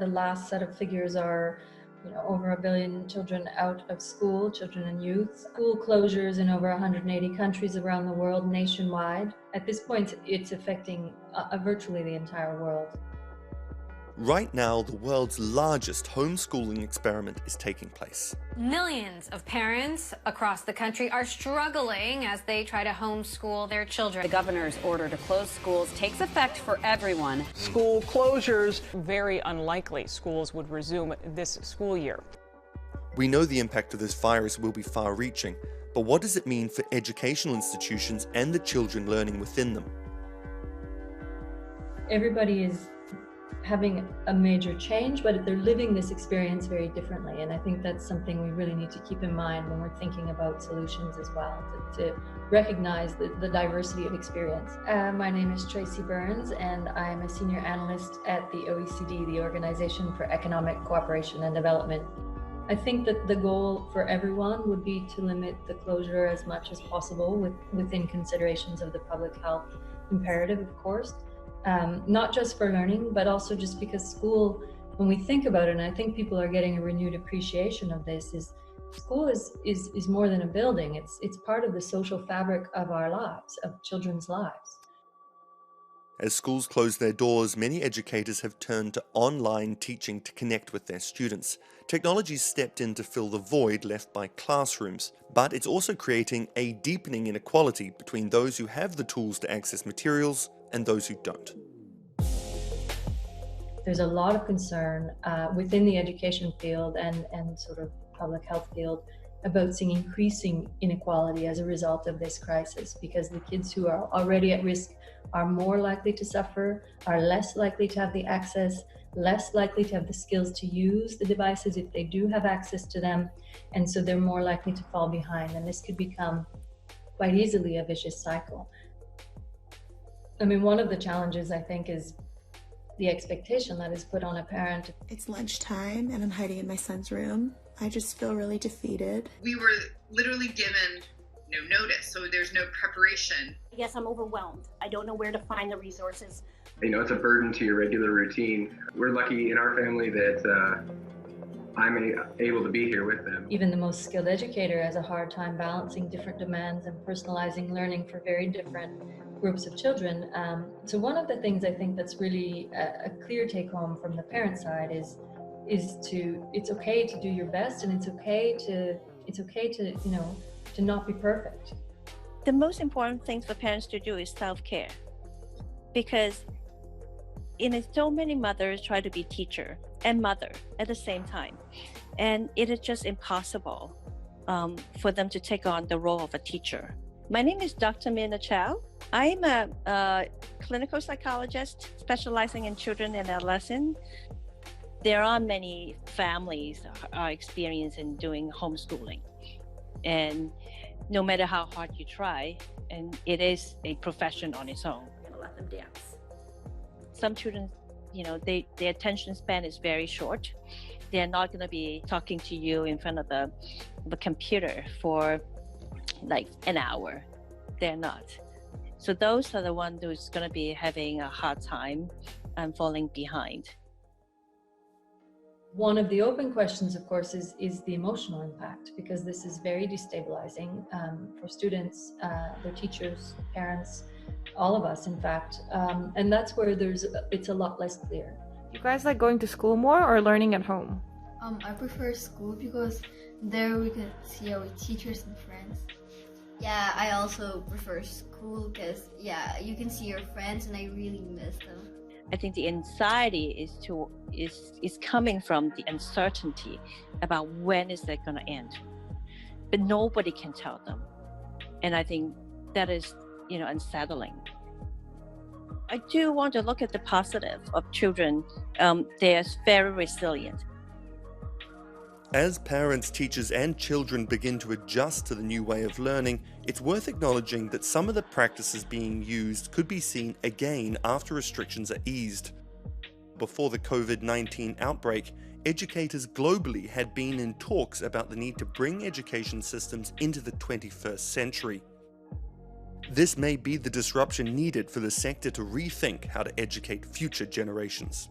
The last set of figures are, over 1 billion children out of school, children and youth. School closures in over 180 countries around the world, nationwide. At this point, it's affecting virtually the entire world. Right now, the world's largest homeschooling experiment is taking place. Millions of parents across the country are struggling as they try to homeschool their children. The governor's order to close schools takes effect for everyone. School closures. Very unlikely schools would resume this school year. We know the impact of this virus will be far-reaching, but what does it mean for educational institutions and the children learning within them? Everybody is having a major change, but they're living this experience very differently. And I think that's something we really need to keep in mind when we're thinking about solutions as well, to recognize the diversity of experience. My name is Tracy Burns, and I'm a senior analyst at the OECD, the Organization for Economic Cooperation and Development. I think that the goal for everyone would be to limit the closure as much as possible within considerations of the public health imperative, of course. Not just for learning, but also just because school, when we think about it, and I think people are getting a renewed appreciation of this, is school is more than a building. It's part of the social fabric of our lives, of children's lives. As schools close their doors, many educators have turned to online teaching to connect with their students. Technology's stepped in to fill the void left by classrooms, but it's also creating a deepening inequality between those who have the tools to access materials and those who don't. There's a lot of concern within the education field and sort of public health field about seeing increasing inequality as a result of this crisis, because the kids who are already at risk are more likely to suffer, are less likely to have the access, less likely to have the skills to use the devices if they do have access to them, and so they're more likely to fall behind, and this could become quite easily a vicious cycle. I mean, one of the challenges, I think, is the expectation that is put on a parent. It's lunchtime and I'm hiding in my son's room. I just feel really defeated. We were literally given no notice, so there's no preparation. Yes, I'm overwhelmed. I don't know where to find the resources. It's a burden to your regular routine. We're lucky in our family that I'm able to be here with them. Even the most skilled educator has a hard time balancing different demands and personalizing learning for very different groups of children. So one of the things I think that's really a clear take home from the parent side is it's okay to do your best, and it's okay to not be perfect. The most important thing for parents to do is self-care, because so many mothers try to be teacher and mother at the same time, and it is just impossible for them to take on the role of a teacher. My name is Dr. Minna Chau. I'm a clinical psychologist specializing in children and adolescents. There are many families are experiencing doing homeschooling, and no matter how hard you try, and it is a profession on its own. I'm gonna let them dance. Some children, their attention span is very short. They're not going to be talking to you in front of the computer for like an hour. They're not. So those are the ones who's going to be having a hard time and falling behind. One of the open questions, of course, is the emotional impact, because this is very destabilizing for students, their teachers, parents, all of us, in fact. And that's where it's a lot less clear. You guys like going to school more or learning at home? I prefer school because there we could see our teachers and friends. Yeah, I also prefer school because, you can see your friends and I really miss them. I think the anxiety is coming from the uncertainty about when is that going to end. But nobody can tell them. And I think that is, unsettling. I do want to look at the positive of children. They're very resilient. As parents, teachers, and children begin to adjust to the new way of learning, it's worth acknowledging that some of the practices being used could be seen again after restrictions are eased. Before the COVID-19 outbreak, educators globally had been in talks about the need to bring education systems into the 21st century. This may be the disruption needed for the sector to rethink how to educate future generations.